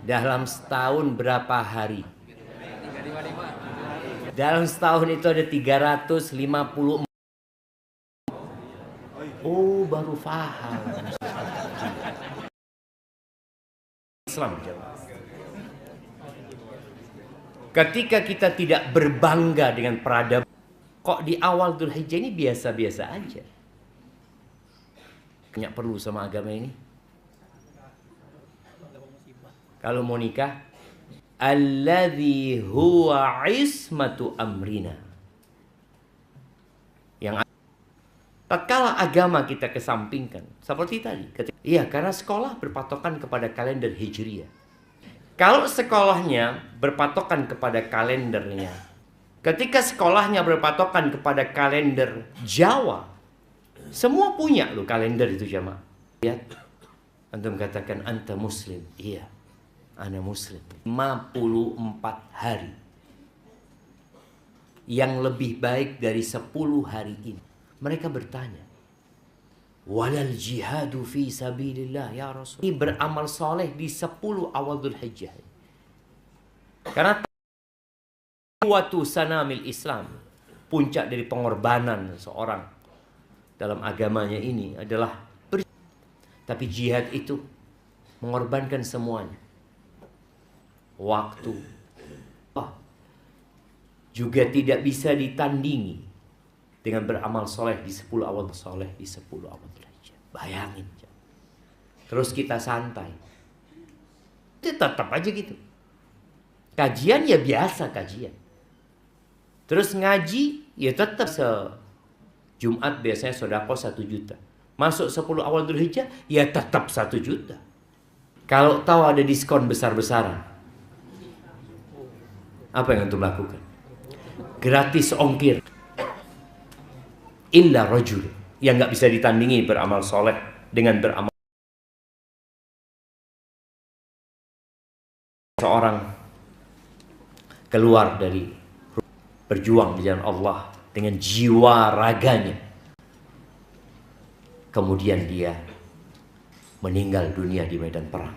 Dalam setahun berapa hari? Dalam setahun itu ada 350. Oh, baru paham. Islam. Ketika kita tidak berbangga dengan peradaban, kok di awal Dzulhijjah ini biasa-biasa aja. Nggak perlu sama agama ini. Kalau mau nikah, alladzi huwa ismatu amrina. Yang tatkala agama kita kesampingkan, seperti tadi. Iya, karena sekolah berpatokan kepada kalender Hijriah. Kalau sekolahnya berpatokan kepada kalendernya, ketika sekolahnya berpatokan kepada kalender Jawa, semua punya loh kalender itu jamaah. Lihat, antum katakan anta muslim. Iya, ana muslim. 54 hari. Yang lebih baik dari 10 hari ini. Mereka bertanya, walal jihadu fi sabilillah ya Rasul. Ini beramal soleh di 10 awal Dzulhijjah. Karena waktu sanamil Islam, puncak dari pengorbanan seorang dalam agamanya ini adalah tapi jihad itu mengorbankan semuanya. Waktu juga tidak bisa ditandingi dengan beramal soleh di 10 awal soleh di 10 awal Dzulhijjah. Bayangin. Terus kita santai. Itu tetap aja gitu. Kajian ya biasa kajian. Terus ngaji ya tetap Jumat biasanya sedekah 1 juta. Masuk 10 awal Dzulhijjah ya tetap 1 juta. Kalau tahu ada diskon besar-besaran, apa yang antum lakukan? Gratis ongkir. Illa rajul, yang nggak bisa ditandingi beramal soleh dengan beramal. Seorang keluar dari berjuang di jalan Allah dengan jiwa raganya, kemudian dia meninggal dunia di medan perang.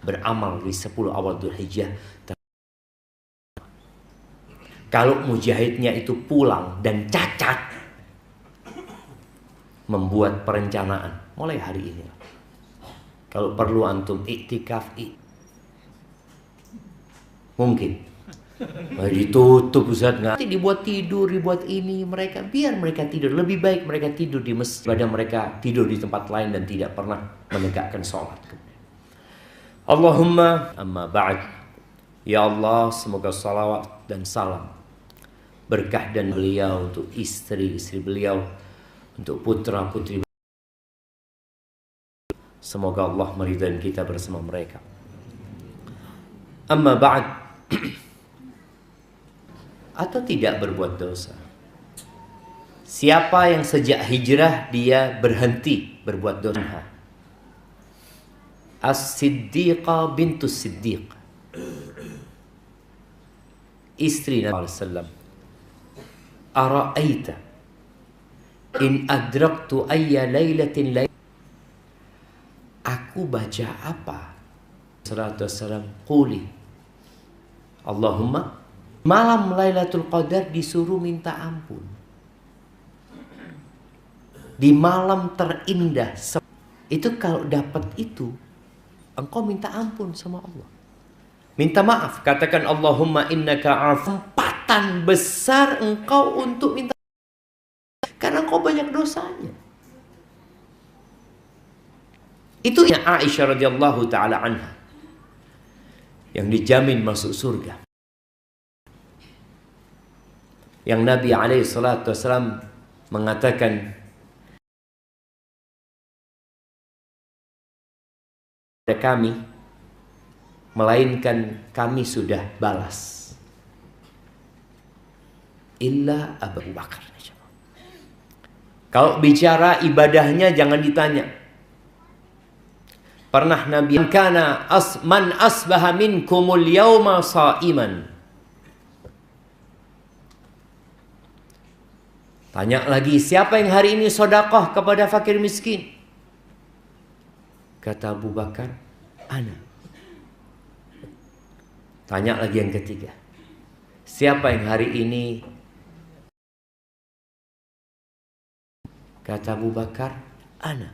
Beramal di 10 awal Dzulhijjah. Kalau mujahidnya itu pulang dan cacat, membuat perencanaan mulai hari ini. Kalau perlu antum iktikaf, mungkin ditutup Ustaz, nanti dibuat tidur, dibuat ini, biar mereka tidur. Lebih baik mereka tidur di masjid daripada mereka tidur di tempat lain dan tidak pernah menegakkan sholat. Allahumma amma ba'd. Ya Allah, semoga salawat dan salam, berkah dan beliau untuk istri-istri beliau, untuk putra-putri. Semoga Allah meridai kita bersama mereka. Amma ba'd. Atau tidak berbuat dosa. Siapa yang sejak hijrah dia berhenti berbuat dosa? As-Siddiqah bintus Siddiq, istri Nabi sallallahu. Ara'aita in adraktu ayya lailatin lail. Aku baca apa? Sallallahu wasallam, quli Allahumma, malam Lailatul Qadar disuruh minta ampun. Di malam terindah. Itu kalau dapat itu, engkau minta ampun sama Allah. Minta maaf, katakan Allahumma innaka afu. Kesempatan besar engkau untuk minta, karena engkau banyak dosanya. Itu yang Aisyah radhiyallahu taala anha yang dijamin masuk surga. Yang Nabi alaihi salatu wasallam mengatakan kepada kami, melainkan kami sudah balas. Illa Abu Bakar. Kalau bicara ibadahnya jangan ditanya. Pernah Nabi kana man asbaha minkumul yauma shaiman. Tanya lagi, siapa yang hari ini sedekah kepada fakir miskin? Kata Abu Bakar, ana. Tanya lagi yang ketiga, siapa yang hari ini? Kata Abu Bakar, ana.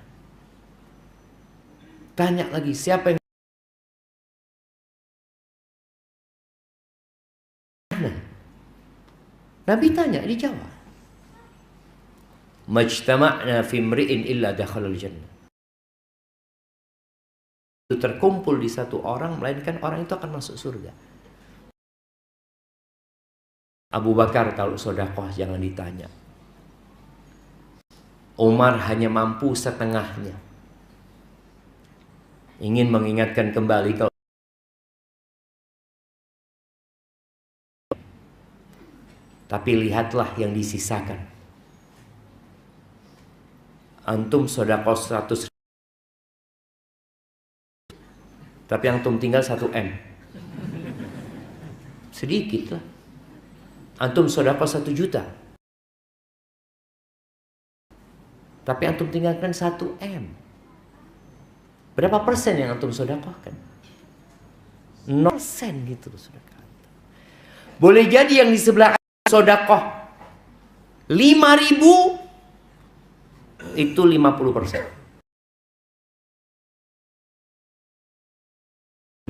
Tanya lagi, siapa yang? Ana. Nabi tanya, dijawab. Majtama'na fi imri'in illa dakhalal jannah. Terkumpul di satu orang, melainkan orang itu akan masuk surga. Abu Bakar kalau sedekah jangan ditanya. Umar hanya mampu setengahnya. Ingin mengingatkan kembali kalau tapi lihatlah yang disisakan. Antum sedekah 100, tapi antum tinggal 1 M. Sedikit lah. Antum sedekah 1 juta, tapi antum tinggalkan 1 M. Berapa persen yang antum sedekahkan? 0% gitu sedekah. Boleh jadi yang di sebelah sedekah 5.000 itu 50%.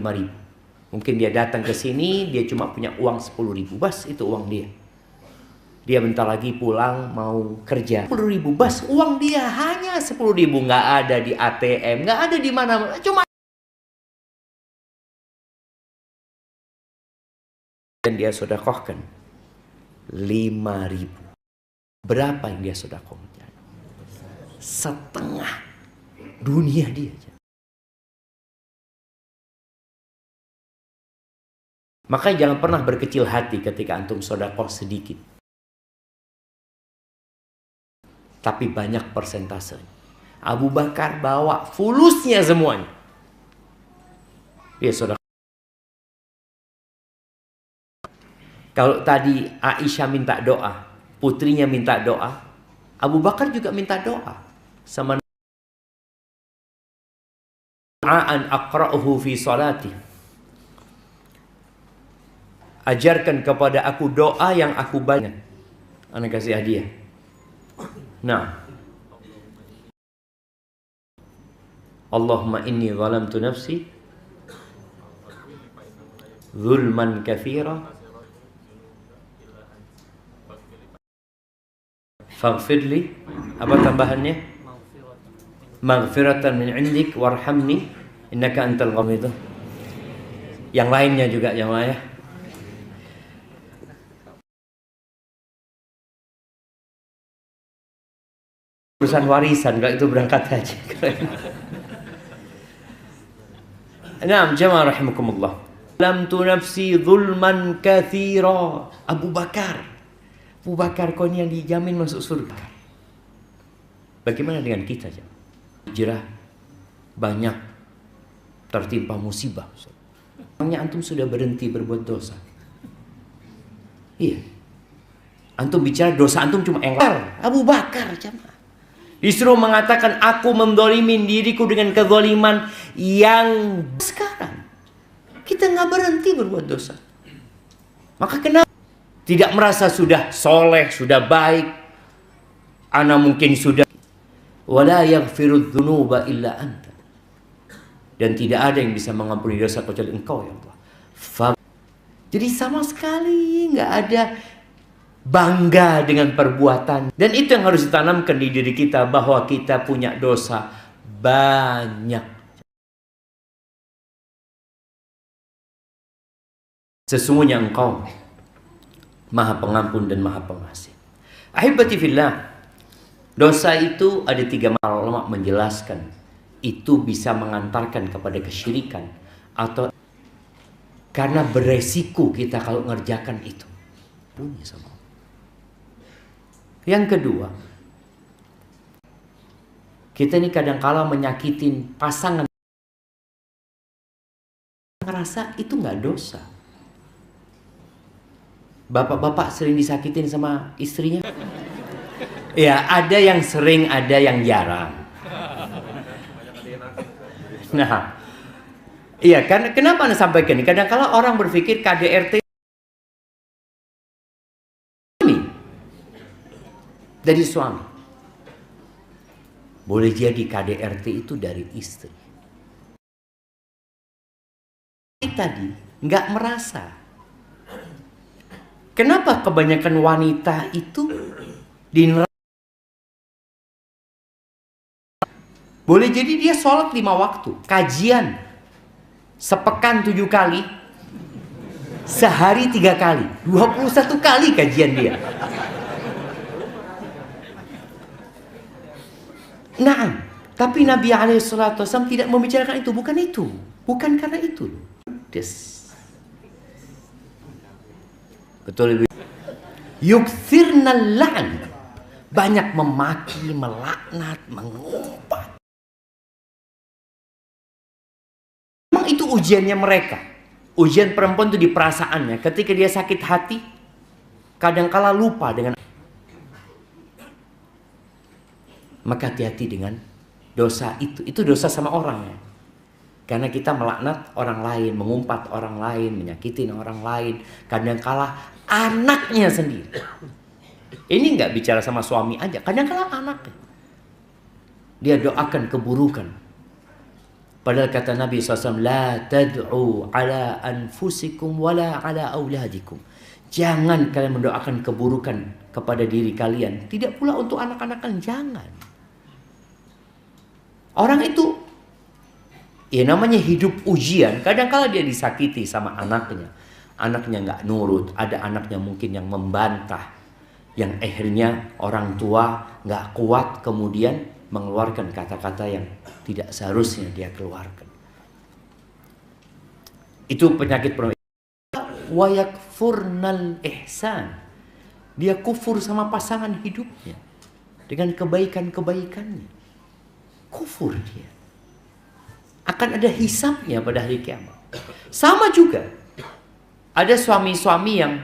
5.000. Mungkin dia datang ke sini, dia cuma punya uang 10.000, bas, itu uang dia. Dia bentar lagi pulang mau kerja. 10.000, bas, uang dia hanya 10.000, nggak ada di ATM, nggak ada di mana, cuma. Dan dia sedekahkan 5.000. Berapa yang dia sedekahkan? Setengah dunia dia. Makanya jangan pernah berkecil hati ketika antum sedekah sedikit, tapi banyak persentasenya. Abu Bakar bawa fulusnya semuanya. Dia sedekah. Kalau tadi Aisyah minta doa, putrinya minta doa, Abu Bakar juga minta doa sama an aqra'uhu fi salati. Ajarkan kepada aku doa yang aku baca. Ana kasih hadiah. Nah. Allahumma inni zalamtu nafsi zulman katsira faghfirli, apa tambahannya? Maghfiratan min indik warhamni innaka antal ghafur. Yang lainnya juga jemaah ya. Urusan warisan, kalau itu berangkat haji. Naam, jamaah rahimakumullah. Lam tu nafsi zulman katsira. Abu Bakar, kau ini yang dijamin masuk surga. Bagaimana dengan kita, jamaah? Hijrah banyak tertimpa musibah. Emangnya antum sudah berhenti berbuat dosa? Iya. Antum bicara dosa antum cuma engkar. Abu Bakar, jamaah, disuruh mengatakan aku mendolimin diriku dengan kezaliman yang sekarang kita nggak berhenti berbuat dosa. Maka kenapa tidak merasa sudah soleh, sudah baik? Ana mungkin sudah. Wala yaghfiru dzunuba illa anta. Dan tidak ada yang bisa mengampuni dosa kecuali engkau ya Allah. Jadi sama sekali nggak ada bangga dengan perbuatan. Dan itu yang harus ditanamkan di diri kita, bahwa kita punya dosa banyak. Sesungguhnya engkau Maha Pengampun dan Maha Pengasih. Ahibati fillah, dosa itu ada 3 ulama menjelaskan. Itu bisa mengantarkan kepada kesyirikan, atau karena beresiko kita kalau ngerjakan itu. Punya sama. Yang kedua, kita ini kadang-kala menyakitin pasangan, ngerasa itu nggak dosa. Bapak-bapak sering disakitin sama istrinya? Ya, ada yang sering, ada yang jarang. Nah, iya, karena kenapa Anda sampaikan ini? Kadang-kala orang berpikir KDRT dari suami. Boleh jadi KDRT itu dari istri. Tadi nggak merasa. Kenapa kebanyakan wanita itu di neraka? Boleh jadi dia sholat 5 waktu, kajian sepekan 7 kali, sehari 3 kali, 21 kali kajian dia. Nah, tapi Nabi SAW tidak membicarakan itu, bukan karena itu. Betul. Yukthirna la'n, banyak memaki, melaknat, mengumpat. Memang itu ujiannya mereka. Ujian perempuan itu di perasaannya. Ketika dia sakit hati, kadangkala lupa dengan. Maka hati-hati dengan dosa itu. Itu dosa sama orang ya. Karena kita melaknat orang lain, mengumpat orang lain, menyakitin orang lain. Kadangkala anaknya sendiri. Ini nggak bicara sama suami aja. Kadangkala anaknya. Dia doakan keburukan. Padahal kata Nabi SAW, la tad'u ala anfusikum wala ala auladikum. Jangan kalian mendoakan keburukan kepada diri kalian. Tidak pula untuk anak-anak kalian, jangan. Orang itu, ya namanya hidup ujian. Kadang-kala dia disakiti sama anaknya. Anaknya nggak nurut. Ada anaknya mungkin yang membantah. Yang akhirnya orang tua nggak kuat kemudian mengeluarkan kata-kata yang tidak seharusnya dia keluarkan. Itu penyakit perempuan. Wa yakfurnal ihsan. Dia kufur sama pasangan hidupnya dengan kebaikan-kebaikannya. Kufur dia. Akan ada hisabnya pada hari kiamat. Sama juga. Ada suami-suami yang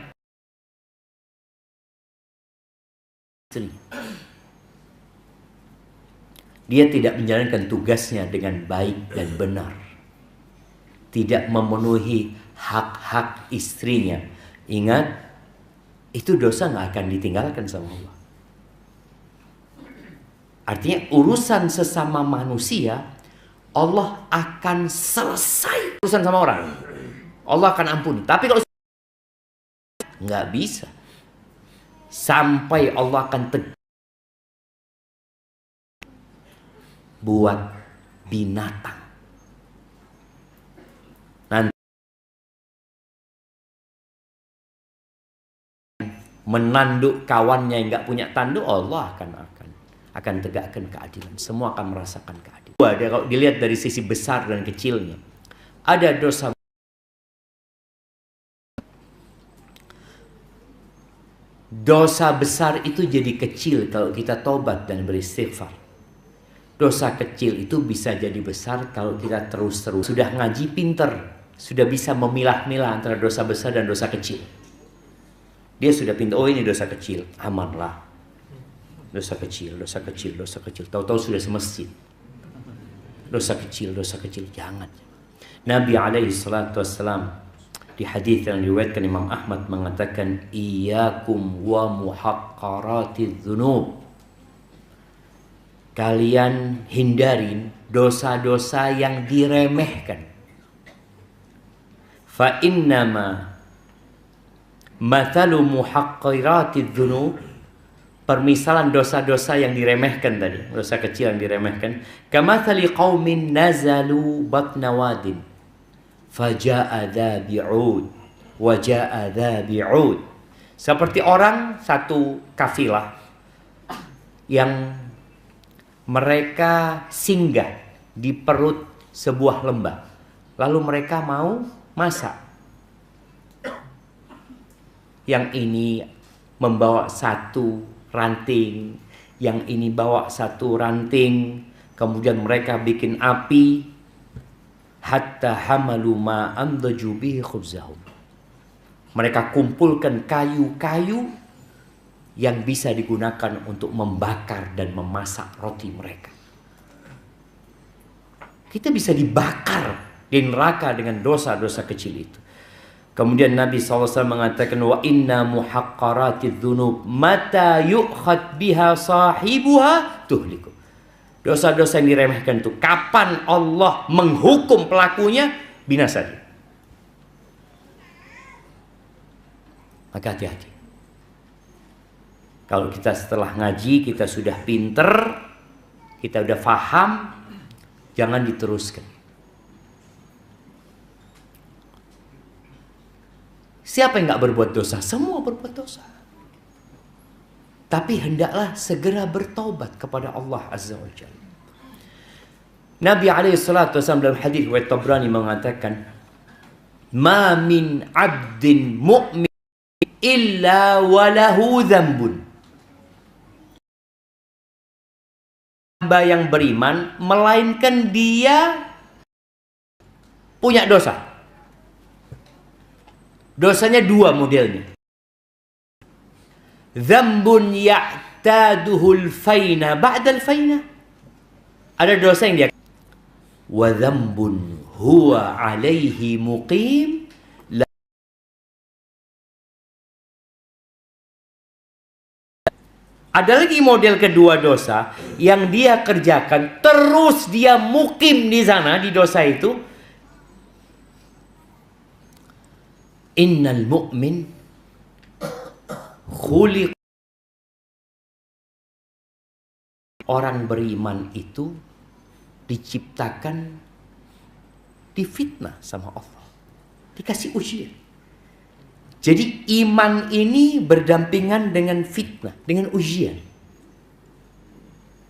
dia tidak menjalankan tugasnya dengan baik dan benar. Tidak memenuhi hak-hak istrinya. Ingat, itu dosa gak akan ditinggalkan sama Allah. Artinya urusan sesama manusia, Allah akan selesai urusan sama orang. Allah akan ampuni. Tapi kalau nggak bisa. Sampai Allah akan buat binatang. Nanti menanduk kawannya yang nggak punya tanduk, Allah akan tegakkan keadilan. Semua akan merasakan keadilan. Kalau dilihat dari sisi besar dan kecilnya, ada dosa. Dosa besar itu jadi kecil kalau kita tobat dan beristighfar. Dosa kecil itu bisa jadi besar kalau kita terus-terus sudah ngaji pinter, sudah bisa memilah-milah antara dosa besar dan dosa kecil. Dia sudah pintar, oh ini dosa kecil, amanlah. Dosa kecil. Tahu-tahu sudah semasjid. Dosa kecil, jangan. Nabi SAW di hadis yang diriwayatkan Imam Ahmad mengatakan, iyyakum wa muhaqqaratiz dzunub. Kalian hindarin dosa-dosa yang diremehkan. Fa innama mathalu muhaqqaratiz dzunub, permisalan dosa-dosa yang diremehkan tadi, dosa kecil yang diremehkan, kamathali qaumin nazalu batna wadin faja'a dha bi'ud wa ja'a dha bi'ud. Seperti orang satu kafilah yang mereka singgah di perut sebuah lembah, lalu mereka mau masak. Yang ini membawa satu ranting, yang ini bawa satu ranting, kemudian mereka bikin api, hatta hamalu ma andaju bihi khubzahum. Mereka kumpulkan kayu-kayu yang bisa digunakan untuk membakar dan memasak roti mereka. Kita bisa dibakar di neraka dengan dosa-dosa kecil itu. Kemudian Nabi SAW mengatakan, wa inna muhaqqaratidz dzunub mata yu'khad biha sahibuha tuhliku. Dosa-dosa yang diremehkan itu, kapan Allah menghukum pelakunya, binasa dia. Maka hati-hati. Kalau kita setelah ngaji, kita sudah pinter, kita udah paham, jangan diteruskan. Siapa yang gak berbuat dosa? Semua berbuat dosa. Tapi hendaklah segera bertaubat kepada Allah Azza wa Jalla. Nabi SAW dalam hadis riwayat Tabrani mengatakan, ma min abdin mu'min illa walahu dzambun. Hamba yang beriman melainkan dia punya dosa. Dosanya dua modelnya. Dzambun ya'taduhul faina ba'dal faina. Ada dosa yang dia, wa dzambun huwa alaihi muqim. Ada lagi model kedua dosa yang dia kerjakan terus dia mukim di sana di dosa itu. Innal mu'min khuliq. Orang beriman itu diciptakan difitnah sama Allah, dikasih ujian. Jadi iman ini berdampingan dengan fitnah, dengan ujian.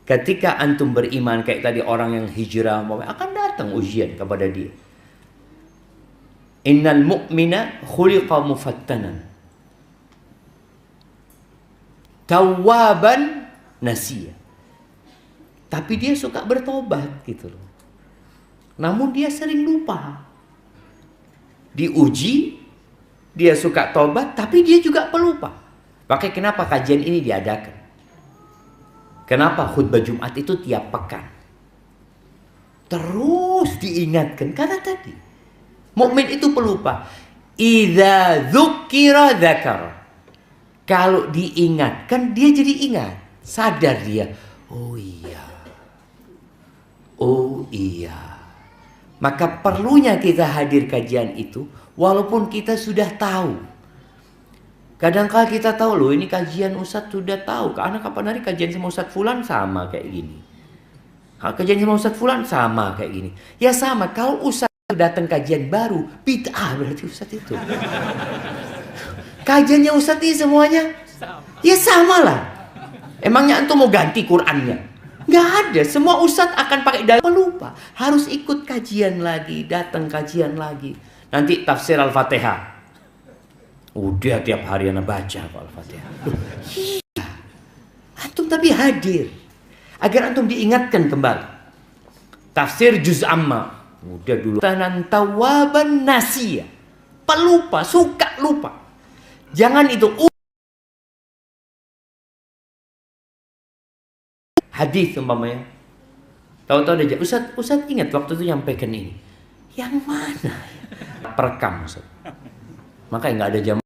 Ketika antum beriman kayak tadi orang yang hijrah, akan datang ujian kepada dia. Innal mu'mina khuliqa mufattanan tawwaban nasiya. Tapi dia suka bertobat gitu loh. Namun dia sering lupa. Diuji, dia suka tobat, tapi dia juga pelupa. Makanya kenapa kajian ini diadakan? Kenapa khutbah Jumat itu tiap pekan? Terus diingatkan, karena tadi mukmin itu pelupa. Idza dzukira dzakara. Kalau diingatkan dia jadi ingat, sadar dia. Oh iya. Oh iya. Maka perlunya kita hadir kajian itu walaupun kita sudah tahu. Kadang-kala kita tahu loh ini kajian Ustadz sudah tahu. Karena kapan hari kajian sama Ustadz Fulan sama kayak gini. Kajian sama Ustadz Fulan sama kayak gini. Ya sama, kalau Ustadz datang kajian baru, bid'ah berarti Ustadz itu. Kajiannya Ustadz ini semuanya ya sama lah. Emangnya antum mau ganti Qur'annya? Nggak ada. Semua Ustadz akan pakai dalil, pelupa. Harus ikut kajian lagi, datang kajian lagi. Nanti tafsir Al-Fatihah. Udah tiap hari anak baca Al-Fatihah. Iya. Antum tapi hadir. Agar antum diingatkan kembali. Tafsir Juz Amma. Udah dulu. Tanan tawaban nasiya. Pelupa, suka lupa. Jangan itu. Hadis umpamanya. Tahu-tahu aja. Ustaz ingat waktu itu nyampaikan ini. Yang mana? Perekam Ustaz. Makanya nggak ada jam.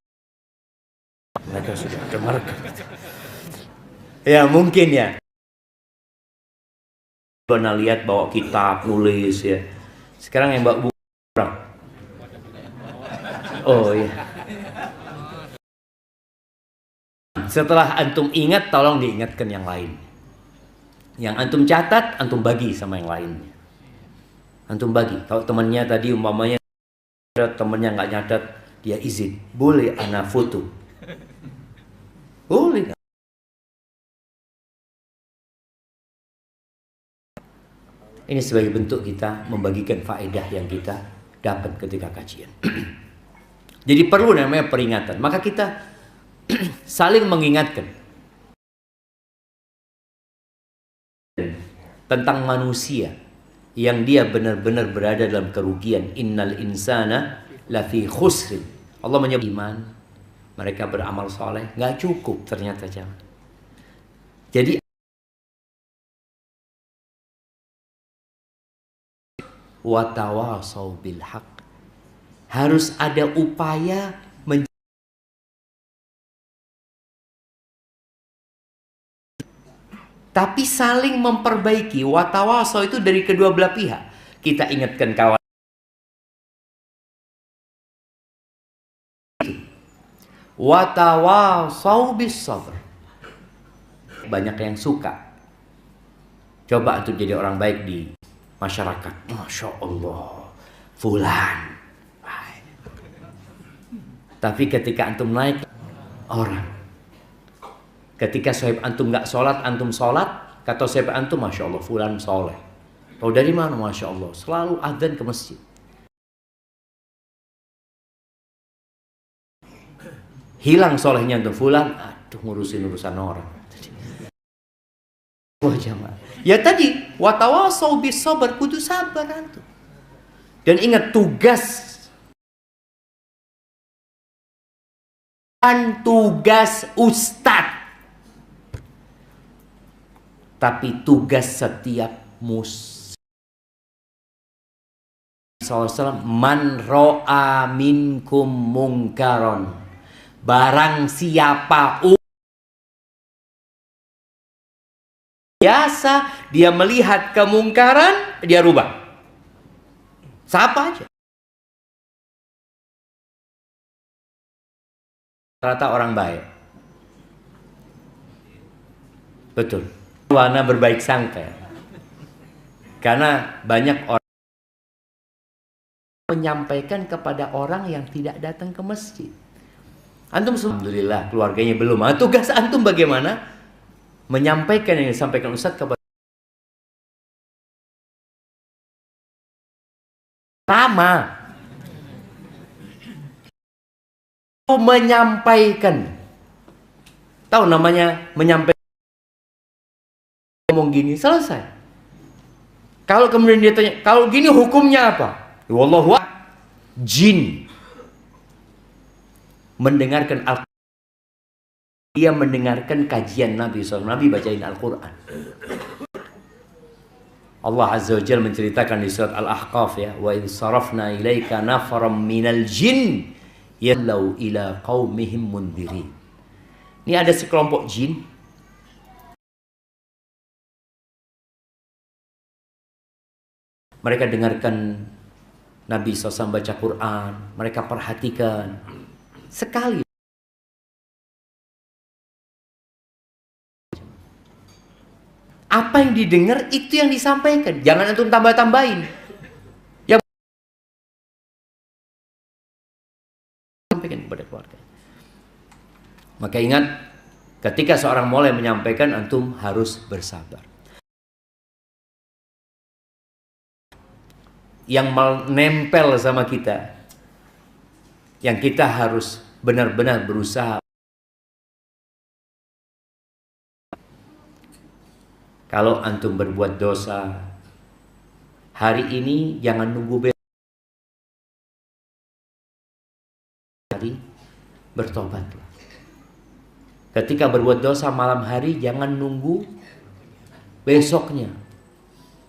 Mereka sudah ada merekam. Ya mungkin ya. Pernah lihat bawa kitab, nulis ya. Sekarang yang bawa buku orang. Oh iya. Setelah antum ingat, tolong diingatkan yang lain. Yang antum catat, antum bagi sama yang lainnya. Antum bagi. Kalau temannya tadi umpamanya temannya nggak nyatat, dia izin. Boleh ana foto. Boleh. Ini sebagai bentuk kita membagikan faedah yang kita dapat ketika kajian. Jadi perlu namanya peringatan. Maka kita saling mengingatkan tentang manusia yang dia benar-benar berada dalam kerugian. Innal insana lafi khusrin. Allah menyebut iman, mereka beramal soleh, nggak cukup ternyata jangan. Jadi wa tawasau bil haq. Harus ada upaya tapi saling memperbaiki. Wa tawasau itu dari kedua belah pihak. Kita ingatkan kawan. Wa tawasau bis sabr. Banyak yang suka. Coba untuk jadi orang baik di masyarakat. Masya Allah, fulan. Tapi ketika antum naik orang, ketika sahib antum nggak sholat, antum sholat, kata sahib antum, Masya Allah, fulan soleh. Tahu dari mana? Masya Allah, selalu adzan ke masjid. Hilang solehnya antum, fulan, aduh ngurusin urusan orang. Wah jamaah. Ya tadi, watawasau bis sabar, kudu sabar antum. Dan ingat tugas ustadz, tapi tugas setiap muslim. Man ro'a minkum mungkaron, barang siapa biasa dia melihat kemungkaran, dia rubah. Siapa aja. Rata orang baik. Betul. Warna berbaik sangka. Karena banyak orang menyampaikan kepada orang yang tidak datang ke masjid. Antum alhamdulillah keluarganya belum. Tugas antum bagaimana? Menyampaikan yang disampaikan Ustadz kepada sama. Menyampaikan. Tahu namanya menyampaikan, ngomong gini, selesai. Kalau kemudian dia tanya, kalau gini hukumnya apa? Wallahu jin. Mendengarkan dia mendengarkan kajian Nabi SAW. Nabi bacain Al-Quran. Allah Azza wa Jalla menceritakan di surat Al-Ahqaf ya, wa in sarafna ilaika nafaram minal jin yallau ila qaumihim mundirin. Ini ada sekelompok jin mereka dengarkan Nabi SAW baca Quran, mereka perhatikan sekali. Apa yang didengar itu yang disampaikan. Jangan antum tambah-tambahin. Yang sampaikan kepada keluarga. Maka ingat, ketika seorang mulai menyampaikan, antum harus bersabar. Yang menempel sama kita, yang kita harus benar-benar berusaha. Kalau antum berbuat dosa hari ini, jangan nunggu besok hari, bertobatlah. Ketika berbuat dosa malam hari, jangan nunggu besoknya.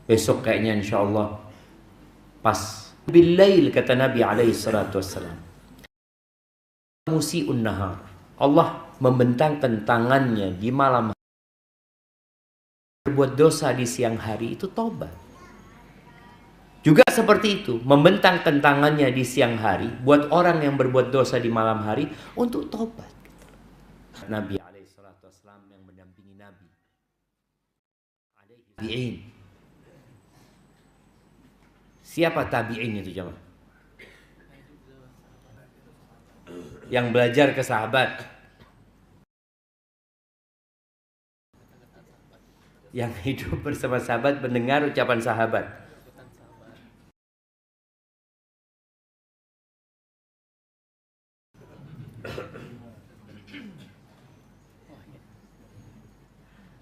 Besok kayaknya insya Allah pas. Billail kata Nabi alaihi salatu wassalam. Musi'un nahar. Allah membentangkan tangannya di malam hari. Berbuat dosa di siang hari itu tobat. Juga seperti itu, membentangkan tangannya di siang hari buat orang yang berbuat dosa di malam hari untuk tobat. Nabi alaihi salatu wassalam yang mendampingi Nabi. Tabi'in. Siapa tabi'in itu jemaah? Yang belajar ke sahabat. Yang hidup bersama sahabat, mendengar ucapan sahabat.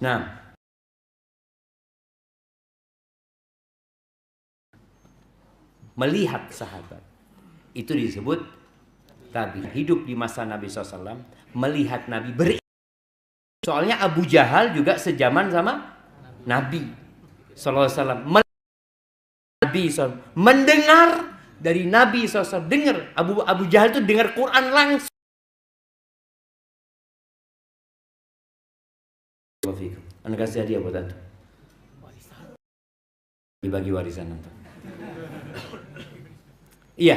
Nah, melihat sahabat itu disebut tabi. Hidup di masa Nabi SAW, melihat Nabi soalnya Abu Jahal juga sejaman sama Nabi SAW. Nabi SAW mendengar dari Nabi SAW. Dengar, Abu Jahal itu dengar Quran langsung. Anda kasih hadiah buat antum. Dibagi warisan antum. Iya.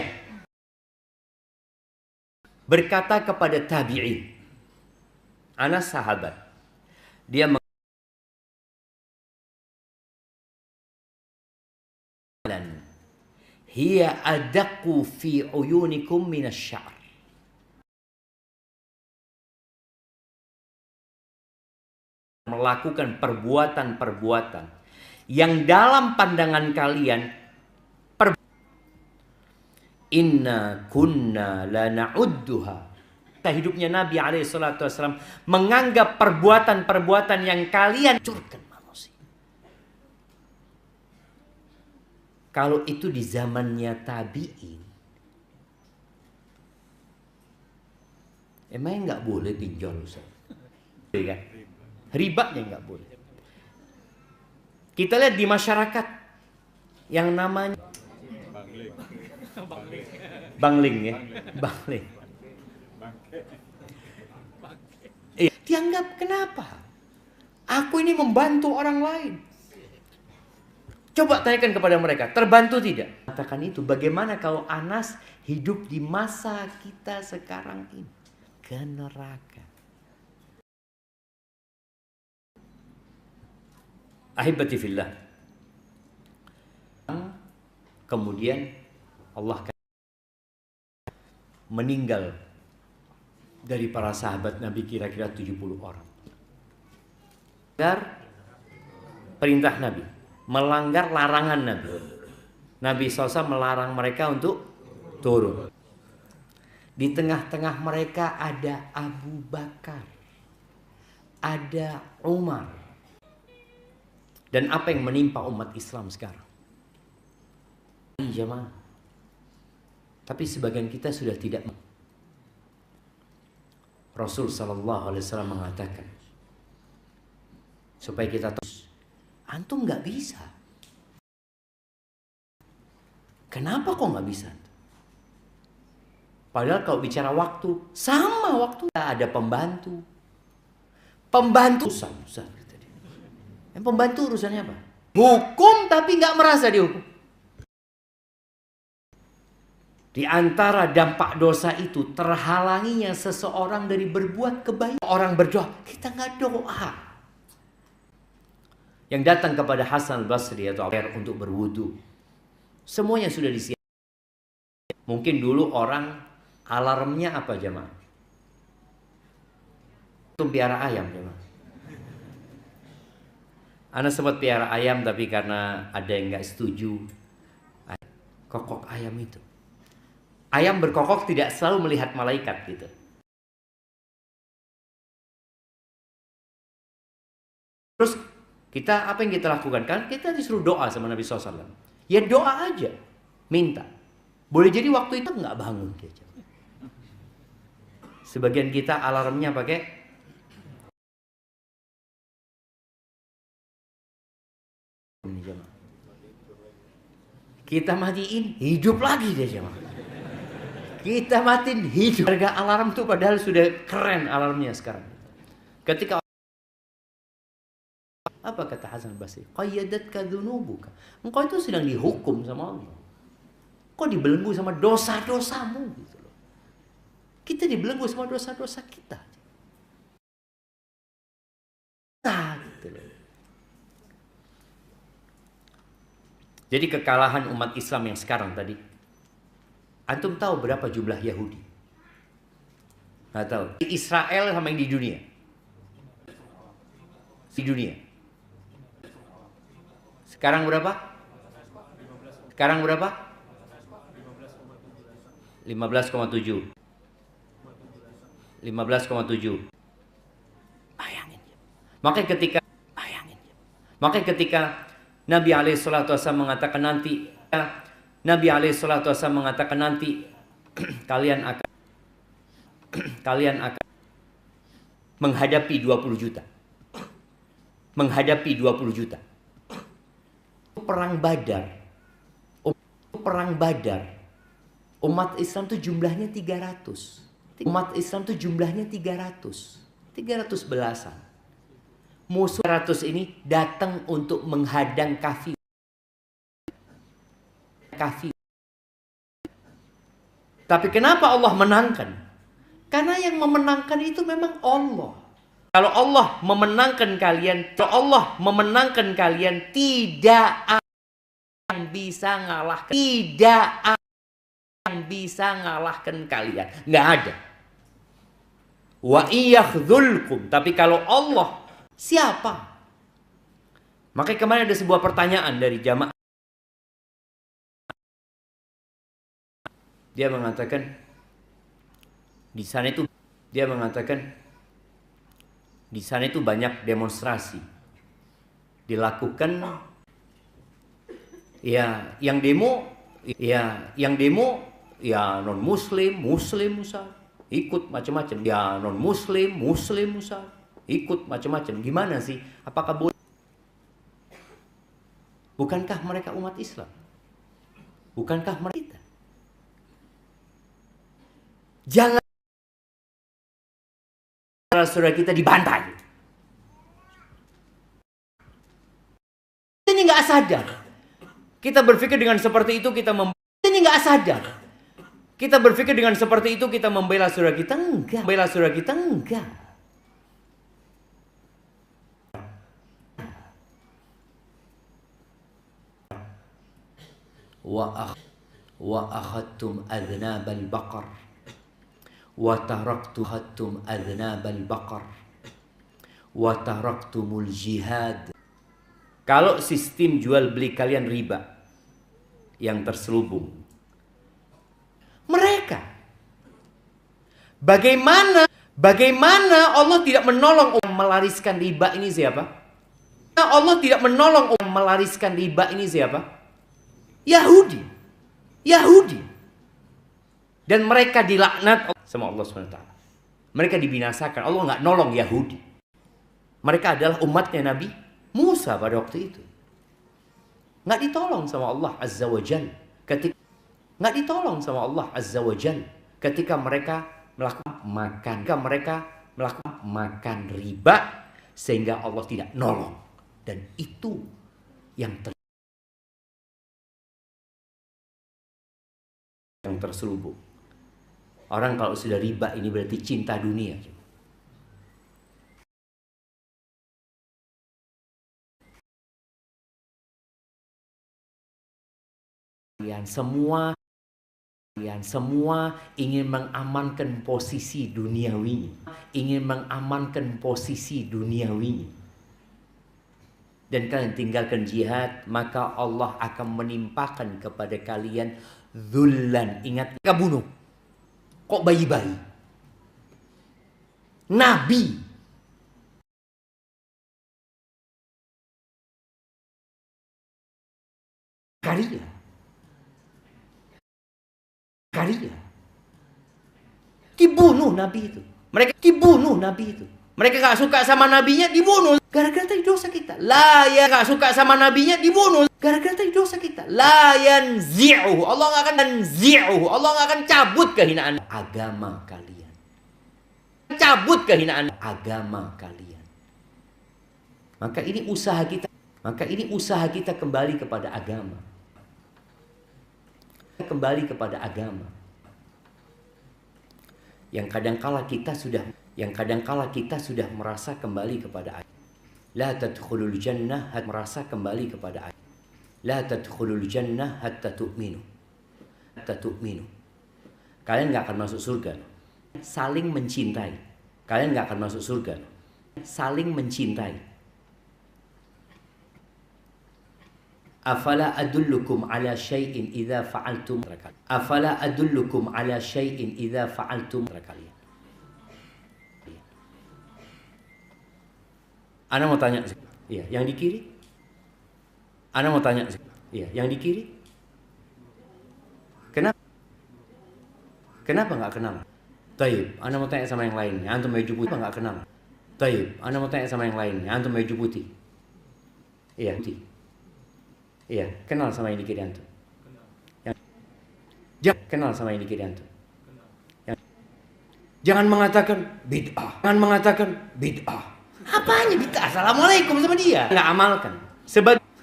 Berkata kepada tabi'in. Anas sahabat. Dia hiya adaku fi uyunikum minasy-sya'r. Melakukan perbuatan-perbuatan yang dalam pandangan kalian inna kunna la na'udduha. Hidupnya Nabi SAW menganggap perbuatan-perbuatan yang kalian hancurkan manusia. Kalau itu di zamannya tabi'in, emangnya nggak boleh pinjol, Ustaz? Kan? Ribanya nggak boleh. Kita lihat di masyarakat yang namanya Bangling ya, Bangling. Dianggap kenapa? Aku ini membantu orang lain. Coba tanyakan kepada mereka, terbantu tidak? Katakan itu, bagaimana kalau Anas hidup di masa kita sekarang ini? Ke neraka. Ahibati fillah. Kemudian Allah meninggal dari para sahabat Nabi kira-kira 70 orang. Melanggar perintah Nabi, melanggar larangan Nabi. Nabi SAW melarang mereka untuk turun. Di tengah-tengah mereka ada Abu Bakar, ada Umar. Dan apa yang menimpa umat Islam sekarang? Jemaah. Tapi sebagian kita sudah tidak. Rasul sallallahu alaihi wasallam mengatakan supaya kita tahu, antum nggak bisa. Kenapa kok nggak bisa? Padahal kalau bicara waktu, sama waktu ada pembantu. Pembantu urusan. Yang pembantu urusannya apa? Hukum tapi nggak merasa dihukum. Di antara dampak dosa itu terhalanginya seseorang dari berbuat kebaikan. Orang berdoa, kita nggak doa. Yang datang kepada Hasan al-Basri atau air untuk berwudu, semuanya sudah disiapkan. Mungkin dulu orang alarmnya apa jemaah? Itu piara ayam jemaah. Ana sempat piara ayam tapi karena ada yang nggak setuju, kokok ayam itu. Ayam berkokok tidak selalu melihat malaikat gitu. Terus kita apa yang kita lakukan? Kan kita disuruh doa sama Nabi SAW. Ya doa aja, minta. Boleh jadi waktu itu nggak bangun dia. Sebagian kita alarmnya pakai kita matiin, hidup lagi dia jemaah. Kita matiin hidup. Harga alarm tuh padahal sudah keren alarmnya sekarang. Ketika apa kata Hasan al-Basri? Qayyadatka dzunubuka. Engkau itu sedang dihukum sama Allah. Kau dibelenggu sama dosa-dosamu gitu loh. Kita dibelenggu sama dosa-dosa kita. Nah, gitu loh. Jadi kekalahan umat Islam yang sekarang tadi, antum tahu berapa jumlah Yahudi? Nggak tahu. Di Israel sama yang di dunia. Di dunia. Sekarang berapa? Sekarang berapa? 15,7. 15,7. Bayangin. Makanya ketika Nabi SAW mengatakan nanti kalian akan menghadapi 20 juta. Menghadapi 20 juta. Perang Badar perang Badar, umat Islam tuh jumlahnya 300. Umat Islam tuh jumlahnya 300. 300 belasan. Musuh 300 ini datang untuk menghadang kafir. Tapi kenapa Allah menangkan? Karena yang memenangkan itu memang Allah. Kalau Allah memenangkan kalian, tidak akan bisa ngalahkan. Tidak akan bisa ngalahkan kalian. Nggak ada. Wa iyakhdzulkum. Tapi kalau Allah, siapa? Makanya kemarin ada sebuah pertanyaan dari jamaah. Dia mengatakan di sana itu banyak demonstrasi dilakukan, ya yang demo ya non muslim Ustaz, ikut macam-macam, ya non muslim Ustaz, ikut macam-macam. Gimana sih, apakah boleh? Bukankah mereka umat Islam? Bukankah mereka? Jangan saudara kita dibantai. Ini nggak sadar. Kita berpikir dengan seperti itu ini nggak sadar. Kita berpikir dengan seperti itu kita membela saudara kita, enggak. Membela saudara kita, enggak. Wa akhadtum adnabal baqar wa taraktum adnabal baqar wa taraktumul jihad. Kalau sistem jual beli kalian riba yang terselubung, mereka bagaimana Allah tidak menolong orang melariskan riba ini siapa? Allah tidak menolong orang melariskan riba ini siapa? Yahudi. Dan mereka dilaknat sama Allah SWT. Mereka dibinasakan. Allah nggak nolong Yahudi. Mereka adalah umatnya Nabi Musa pada waktu itu. Nggak ditolong sama Allah Azza wa Jal. Ketika mereka melakukan makan riba, sehingga Allah tidak nolong. Dan itu yang terselubung. Orang kalau sudah riba ini berarti cinta dunia. Kalian semua ingin mengamankan posisi duniawi. Dan kalian tinggalkan jihad, maka Allah akan menimpakan kepada kalian dzullan. Ingat, mereka bunuh. Kok bayi-bayi? Nabi. Karya. Dibunuh Nabi itu. Mereka gak suka sama nabinya, dibunuh. Gara-gara tadi dosa kita. Gak suka sama nabinya, dibunuh. Gara-gara tadi dosa kita. La yanzi'uhu. Allah gak akan cabut kehinaan agama kalian. Maka ini usaha kita kembali kepada agama. Yang kadangkala kita sudah merasa kembali kepada agama. La tadkhulul jannah merasa kembali kepada agama. La tadkhulul jannah hatta tu'minu. Kalian nggak akan masuk surga. Saling mencintai. Kalian nggak akan masuk surga. Saling mencintai. Afala adullukum ala syai'in idza fa'altum. Afala adullukum ala syai'in idza fa'altum. Ana mau tanya, iya, yang di kiri. Ana mau tanya, iya, yang di kiri. Kenapa nggak kenal? Taib, Ana mau tanya sama yang lainnya. Antum baju putih nggak kenal? Taib, Ana mau tanya sama yang lainnya. Antum baju putih. Iya, putih. Iya, kenal sama yang di kiri antum. Yang Jangan kenal sama ini kiri antum. Jangan mengatakan bid'ah. Jangan mengatakan bid'ah. Apanya bid'ah? Assalamualaikum sama dia. Nggak amalkan.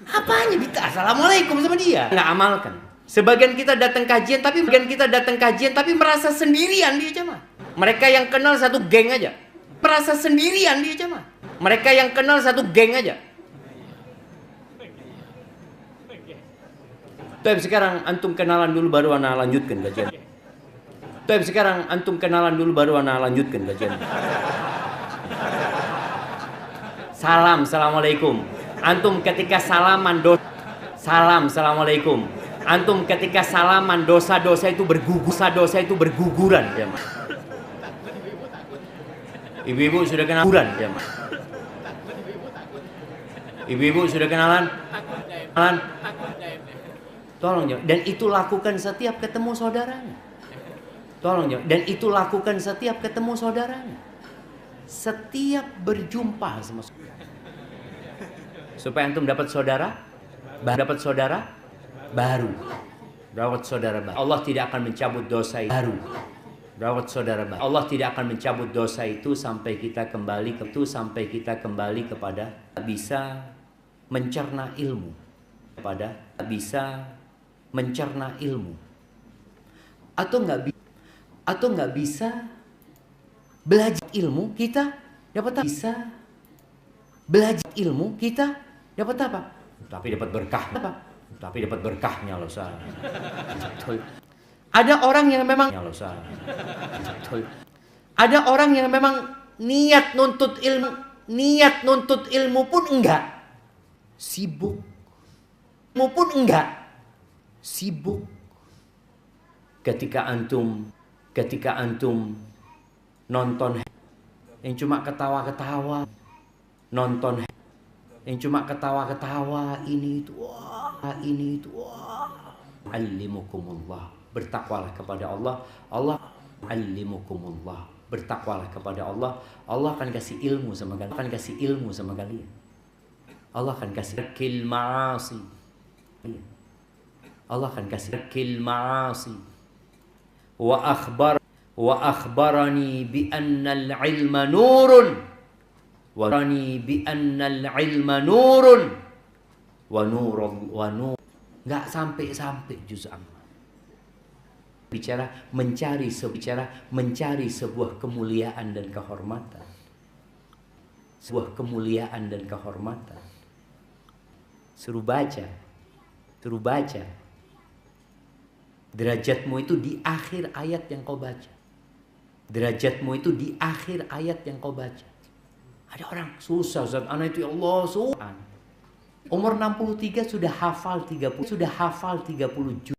Apanya bid'ah? Assalamualaikum sama dia. Nggak amalkan. Sebagian kita datang kajian tapi merasa sendirian dia jemaah. Mereka yang kenal satu geng aja. Merasa sendirian dia jemaah. Mereka yang kenal satu geng aja. Tapi sekarang antum kenalan dulu baru ana lanjutkan kajian. Tapi sekarang antum kenalan dulu baru ana lanjutkan kajian. Salam, assalamualaikum. Antum ketika salaman assalamualaikum. Antum ketika salaman dosa-dosa itu berguguran jemaah. Ibu-ibu sudah kenalan jemaah. Ibu-ibu sudah kenalan? Tolong jemaah. Dan itu lakukan setiap ketemu saudaranya. Tolong jemaah. Dan itu lakukan setiap ketemu saudaranya. Setiap berjumpa sama saudara. Supaya antum dapat saudara baru. Allah tidak akan mencabut dosa itu baru. Allah tidak akan mencabut dosa itu sampai kita kembali kepada bisa mencerna ilmu. Atau nggak bisa belajar ilmu, kita dapat apa? Bisa belajar ilmu, kita dapat apa? Tapi dapat berkah. Tapi dapat berkahnya loh Ustaz. Ada orang yang memang niat nuntut ilmu pun enggak. Sibuk. Ketika antum nonton yang cuma ketawa-ketawa, ini itu wah. Alimukumullah, bertakwalah kepada Allah. Alimukumullah, bertakwalah kepada Allah. Allah akan kasih ilmu sama kalian. Allah akan kasih kil ma'asi. Allah akan kasih kil ma'asi. Wa akhbarani bi anna al-ilma nurun. Wa nur. Nggak sampai juz amma. Mencari sebuah kemuliaan dan kehormatan. Suruh baca. Derajatmu itu di akhir ayat yang kau baca. Ada orang susah Ustaz, anak itu ya Allah susah. Umur 63 sudah hafal 30 juz.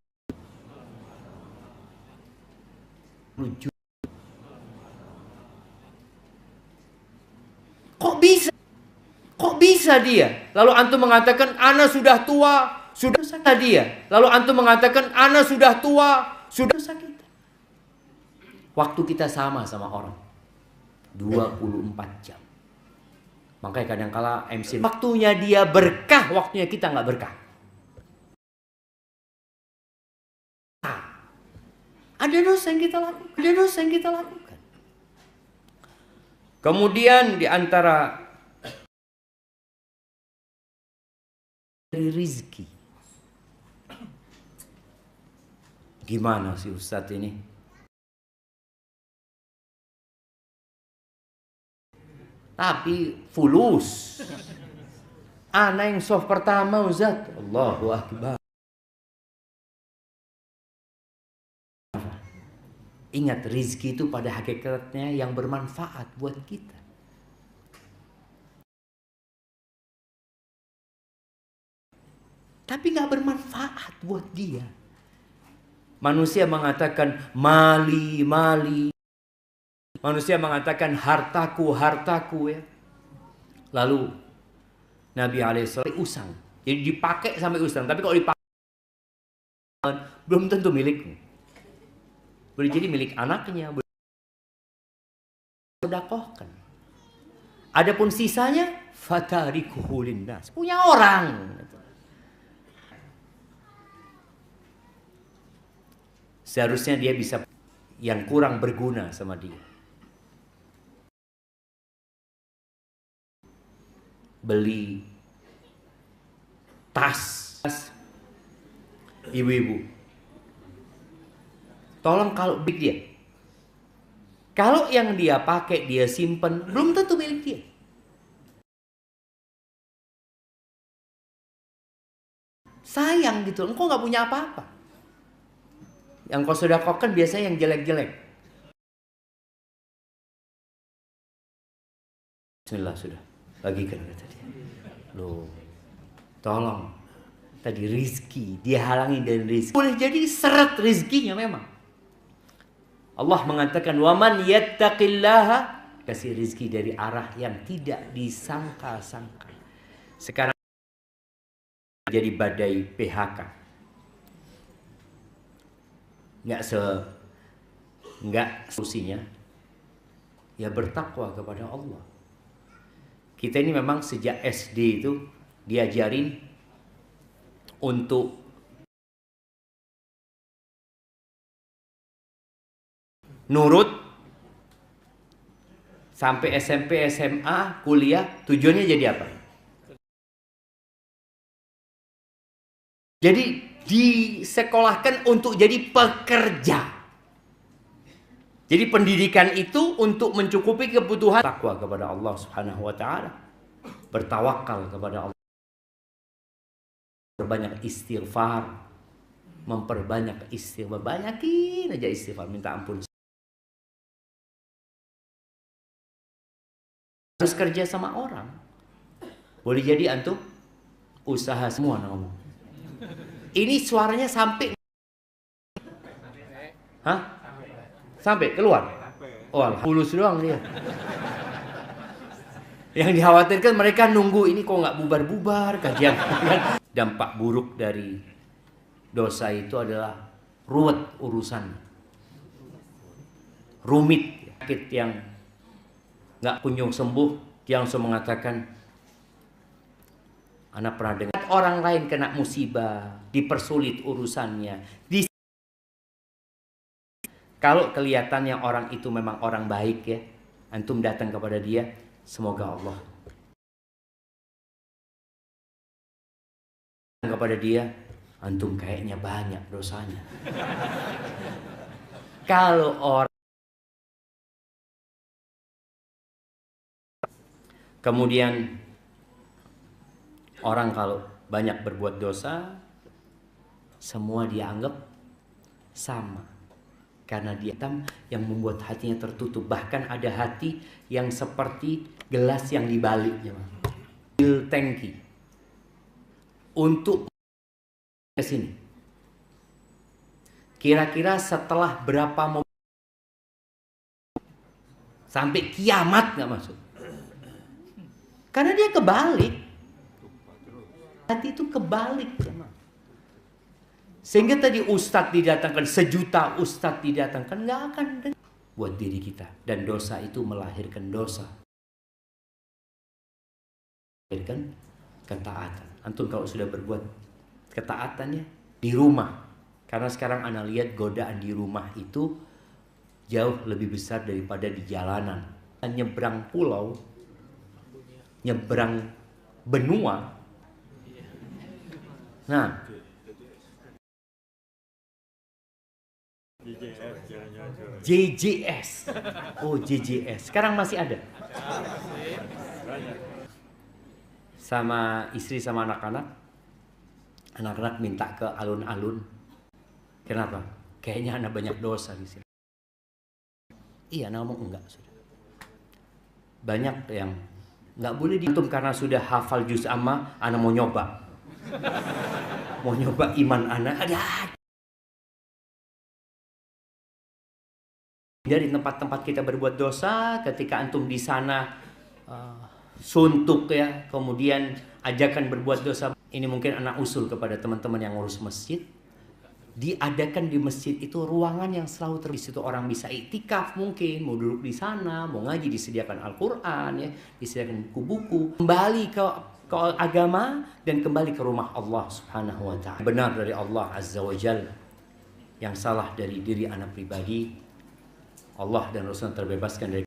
Kok bisa dia? Lalu antum mengatakan ana sudah tua, sudah sakit dia. Lalu antum mengatakan ana sudah tua, sudah sakit. Waktu kita sama orang 24 jam. Makanya kadang-kala MC waktunya dia berkah, waktunya kita nggak berkah. Ada dosa yang kita lakukan. Kemudian di antara dari rizki. Gimana sih Ustadz ini? Tapi fulus. Ana yang soft pertama Ustadz. Allahu Akbar. Ingat, rizki itu pada hakikatnya yang bermanfaat buat kita. Tapi gak bermanfaat buat dia. Manusia mengatakan mali. Manusia mengatakan hartaku ya. Lalu Nabi alaihissalam usang. Jadi dipakai sampai usang. Tapi kalau dipakai belum tentu milikmu. Boleh jadi milik anaknya, boleh sedekahkan. Adapun sisanya fatarikuhu linnas, punya orang. Seharusnya dia bisa yang kurang berguna sama dia. Beli tas ibu-ibu. Tolong kalau beli dia. Kalau yang dia pakai, dia simpen, belum tentu milik dia. Sayang gitu, engkau nggak punya apa-apa. Yang kau sedekahkan biasanya yang jelek-jelek. Bismillah sudah, bagikan kata dia. Loh, tolong. Tadi rizki, dia halangi dari rizki. Boleh jadi seret rizkinya memang. Allah mengatakan, waman yattaqillaha, kasih rizki dari arah yang tidak disangka-sangka. Sekarang jadi badai PHK. Nggak solusinya ya bertakwa kepada Allah. Kita ini memang sejak SD itu diajarin untuk nurut sampai SMP, SMA, kuliah. Tujuannya jadi apa? Jadi disekolahkan untuk jadi pekerja. Jadi pendidikan itu untuk mencukupi kebutuhan takwa kepada Allah Subhanahu wa taala. Bertawakal kepada Allah. Berbanyak istighfar. Memperbanyak istighfar. Banyakin aja istighfar, minta ampun. Harus kerja sama orang. Boleh jadi antum usaha semua ngomong. Ini suaranya sampai sampai keluar. Oh, halus doang dia. Yang dikhawatirkan mereka nunggu ini kok nggak bubar-bubar kajian. Dampak buruk dari dosa itu adalah ruwet urusan, rumit, sakit yang nggak kunjung sembuh. Dia langsung mengatakan, anak pernah dengar orang lain kena musibah, dipersulit urusannya. Kalau kelihatannya orang itu memang orang baik ya, antum datang kepada dia, semoga Allah kepada dia, antum kayaknya banyak dosanya. Kalau orang kemudian orang kalau banyak berbuat dosa, semua dianggap sama. Karena dia hitam yang membuat hatinya tertutup. Bahkan ada hati yang seperti gelas yang dibaliknya. Bil tangki. Untuk ke sini. Kira-kira setelah berapa sampai kiamat nggak masuk. Karena dia kebalik. Hati itu kebalik. Sehingga tadi ustadz didatangkan, sejuta ustadz didatangkan, nggak akan buat diri kita. Dan dosa itu melahirkan dosa. Melahirkan ketaatan. Antum kalau sudah berbuat ketaatannya di rumah. Karena sekarang ana lihat godaan di rumah itu jauh lebih besar daripada di jalanan. Nyebrang pulau, nyebrang benua. Nah, JJS. Oh, JJS. Sekarang masih ada. Sama istri sama anak-anak. Anak-anak minta ke alun-alun. Kenapa? Kayaknya anak banyak dosa di sini. Iya, anak ngomong enggak sudah. Banyak yang enggak boleh diantum karena sudah hafal juz amma, anak mau nyoba. Mau nyoba iman anak. Ada. Dari tempat-tempat kita berbuat dosa, ketika antum di sana suntuk ya, kemudian ajakan berbuat dosa. Ini mungkin anak usul kepada teman-teman yang ngurus masjid. Diadakan di masjid itu ruangan yang selalu terisi. Itu orang bisa iktikaf mungkin, mau duduk di sana, mau ngaji, disediakan Al-Quran ya, disediakan buku-buku. Kembali ke agama dan kembali ke rumah Allah Subhanahu wa taala. Benar dari Allah Azza wa Jalla. yang salah dari diri anak pribadi. Allah dan Rasul terbebaskan dari.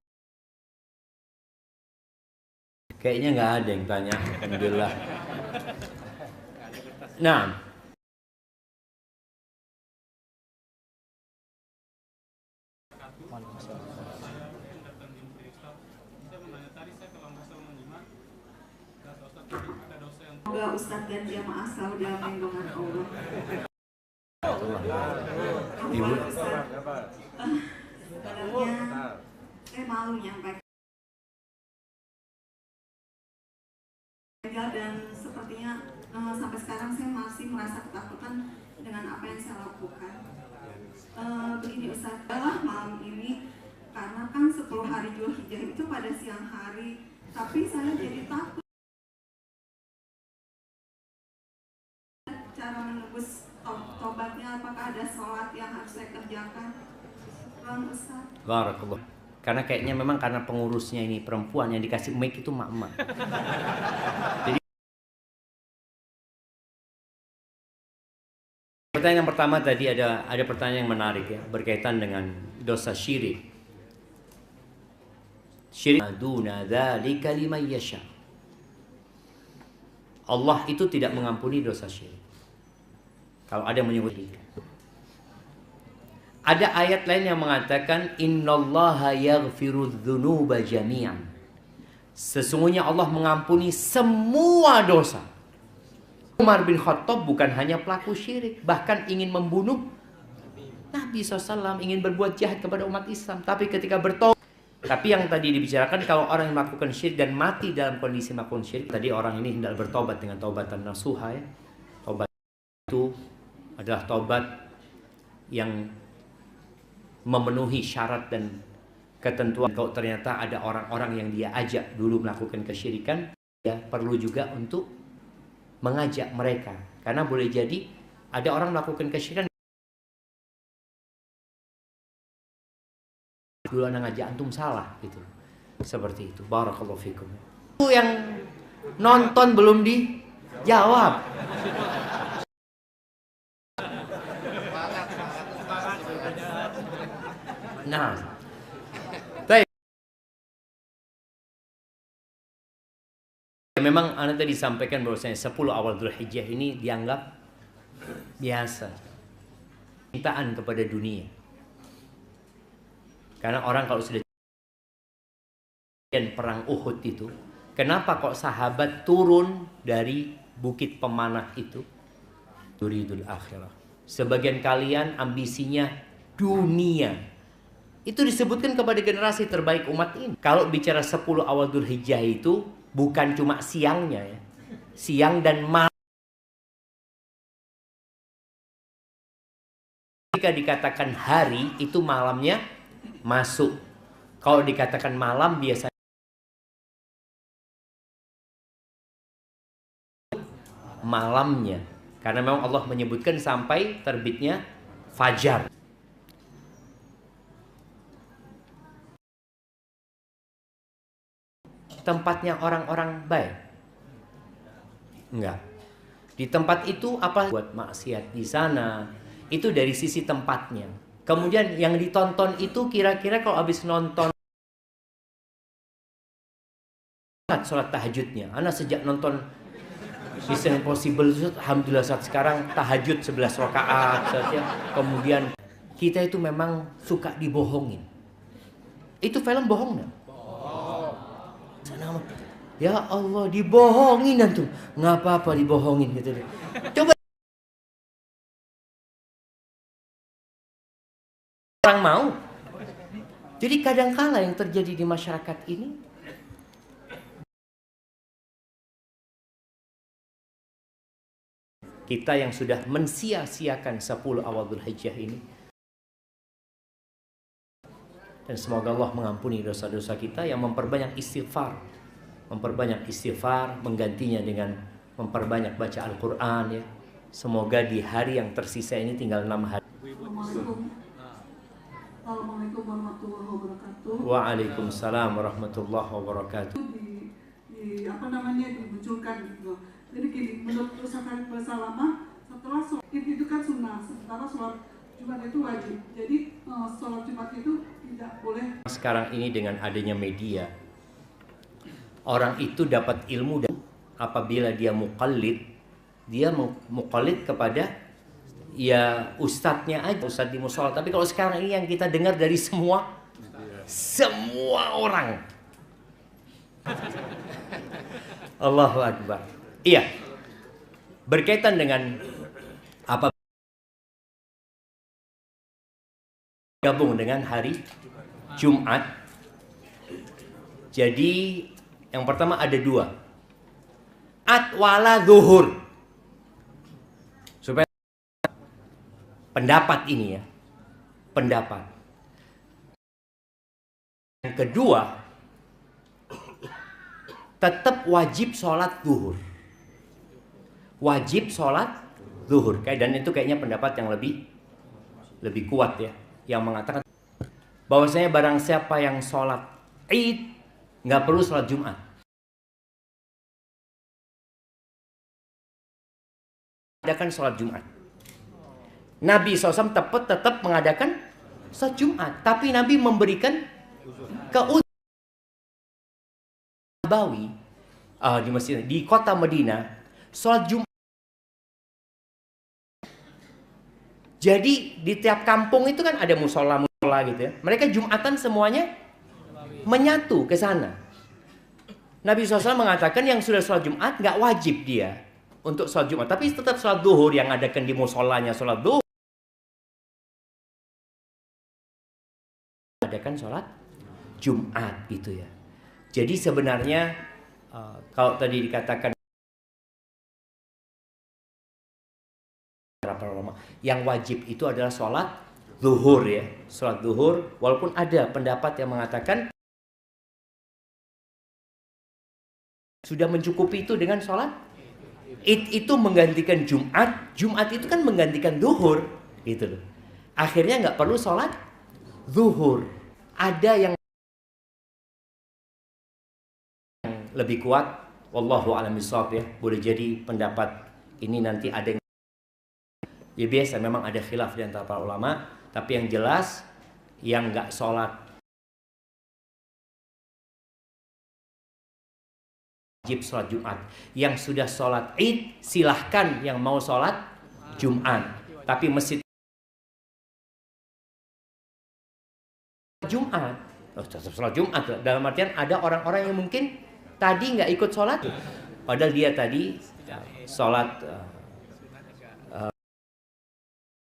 Kayaknya nggak ada yang tanya. Alhamdulillah. Nah, semoga Ustadz dan jamaah selalu dalam lindungan Allah. Ibu. Sebenarnya saya malu nyampaikan dan sepertinya sampai sekarang saya masih merasa ketakutan dengan apa yang saya lakukan. Begini Ustadz, adalah malam ini karena kan 10 hari Dzulhijjah itu pada siang hari, tapi saya jadi takut cara menebus tobatnya. Apakah ada sholat yang harus saya kerjakan? Barakallah. Karena kayaknya memang karena pengurusnya ini perempuan, yang dikasih mic itu mak-mak. Jadi pertanyaan yang pertama tadi ada pertanyaan yang menarik ya, berkaitan dengan dosa syirik. Syirik duna dzalika liman yasha. Allah itu tidak mengampuni dosa syirik. Kalau ada yang menyebut syirik. Ada ayat lain yang mengatakan innallaha yaghfirudz dzunuba jami'an. Sesungguhnya Allah mengampuni semua dosa. Umar bin Khattab bukan hanya pelaku syirik, bahkan ingin membunuh Nabi SAW, ingin berbuat jahat kepada umat Islam. Tapi ketika bertobat, tapi yang tadi dibicarakan kalau orang yang melakukan syirik dan mati dalam kondisi melakukan syirik, tadi orang ini hendak bertobat dengan taubatan nasuha ya. Tobat itu adalah tobat yang memenuhi syarat dan ketentuan. Kalau ternyata ada orang-orang yang dia ajak dulu melakukan kesyirikan, ya perlu juga untuk mengajak mereka. Karena boleh jadi ada orang melakukan kesyirikan, dulu anak ngajak antum salah gitu. Seperti itu. Barakallahu fikum. Itu yang nonton belum dijawab. Nah, baik. Memang Anda tadi sampaikan bahwasanya 10 awal Dzulhijjah ini dianggap biasa. Cintaan kepada dunia. Karena orang kalau sudah perang Uhud itu, kenapa kok sahabat turun dari bukit pemanah itu? Yuridul akhirah. Sebagian kalian ambisinya dunia. Itu disebutkan kepada generasi terbaik umat ini. Kalau bicara 10 awal Dzulhijjah itu bukan cuma siangnya ya. Siang dan malam. Jika dikatakan hari itu malamnya masuk. Kalau dikatakan malam biasanya malamnya. Karena memang Allah menyebutkan sampai terbitnya fajar. Tempatnya orang-orang baik? Enggak. Di tempat itu apa buat maksiat di sana? Itu dari sisi tempatnya. Kemudian yang ditonton itu kira-kira kalau habis nonton sholat tahajudnya. Ana sejak nonton Mission Impossible itu alhamdulillah saat sekarang tahajud 11 rakaat saja. Kemudian kita itu memang suka dibohongin. Itu film bohong enggak? Ya Allah, dibohongin antum. Nggak apa-apa dibohongin gitu deh. Coba orang mau. Jadi kadang-kala yang terjadi di masyarakat ini kita yang sudah mensia-siakan 10 awal Dzulhijjah ini. Dan semoga Allah mengampuni dosa-dosa kita, yang memperbanyak istighfar. Memperbanyak istighfar, menggantinya dengan memperbanyak baca Al-Quran ya. Semoga di hari yang tersisa ini tinggal 6 hari. Assalamualaikum warahmatullahi wabarakatuh. Waalaikumsalam warahmatullahi wabarakatuh. Dimunculkan gitu. Jadi gini, menurut Ustaz Salamah, setelah sholat itu kan sunnah, sementara sholat Jumat itu wajib. Jadi sholat Jumat itu tidak boleh. Sekarang ini dengan adanya media, orang itu dapat ilmu dan apabila dia muqallid, dia muqallid kepada ya ustadznya aja, ustadz di musola. Tapi kalau sekarang ini yang kita dengar dari semua orang. Allahu Akbar. Iya. Berkaitan dengan apa gabung dengan hari Jumat. Jadi yang pertama ada dua. Wala zuhur. Supaya pendapat ini ya. Pendapat. Yang kedua, tetap wajib sholat zuhur. Wajib sholat zuhur. Dan itu kayaknya pendapat yang lebih kuat ya. Yang mengatakan bahwasanya barang siapa yang sholat Id nggak perlu sholat Jumat. Adakan sholat Jumat. Nabi SAW tetap mengadakan sholat Jumat, tapi Nabi memberikan Nabawi di masjid di kota Madinah sholat Jumat. Jadi di tiap kampung itu kan ada musola gitu ya. Mereka Jumatan semuanya menyatu ke sana. Nabi SAW mengatakan yang sudah sholat Jumat nggak wajib dia untuk sholat Jumat, tapi tetap sholat duhur yang adakan di musolanya sholat duhur. Adakan sholat Jumat gitu ya. Jadi sebenarnya kalau tadi dikatakan para ulama yang wajib itu adalah sholat zuhur ya, sholat zuhur. Walaupun ada pendapat yang mengatakan sudah mencukupi itu dengan sholat Id itu menggantikan Jumat, Jumat itu kan menggantikan zuhur gitu loh. Akhirnya nggak perlu sholat zuhur. Ada yang lebih kuat, wallahu a'lam bishawab ya. Boleh jadi pendapat ini nanti ada yang ya biasa, memang ada khilaf di antara para ulama, tapi yang jelas yang nggak sholat wajib sholat Jumat, yang sudah sholat Id silahkan yang mau sholat Jumat, tapi masjid Jumat tetap sholat Jumat. Dalam artian ada orang-orang yang mungkin tadi nggak ikut sholat, padahal dia tadi sholat.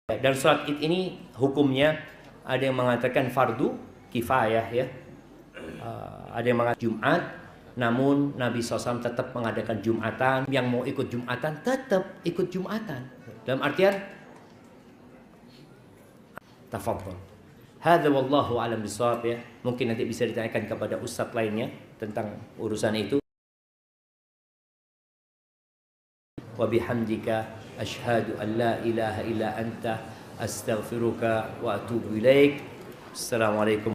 Dan sholat Id ini hukumnya ada yang mengatakan fardu kifayah ya, ada yang mengatakan Jumat. Namun Nabi SAW tetap mengadakan Jumatan. Yang mau ikut Jumatan tetap ikut Jumatan. Dalam artian tafadhol. Hadza wallahu a'lam bishawab ya. Mungkin nanti bisa ditanyakan kepada ustadz lainnya tentang urusan itu. Wa bihamdika asyhadu an la ilaha illa anta astaghfiruka wa atubu ilaik. Assalamualaikum.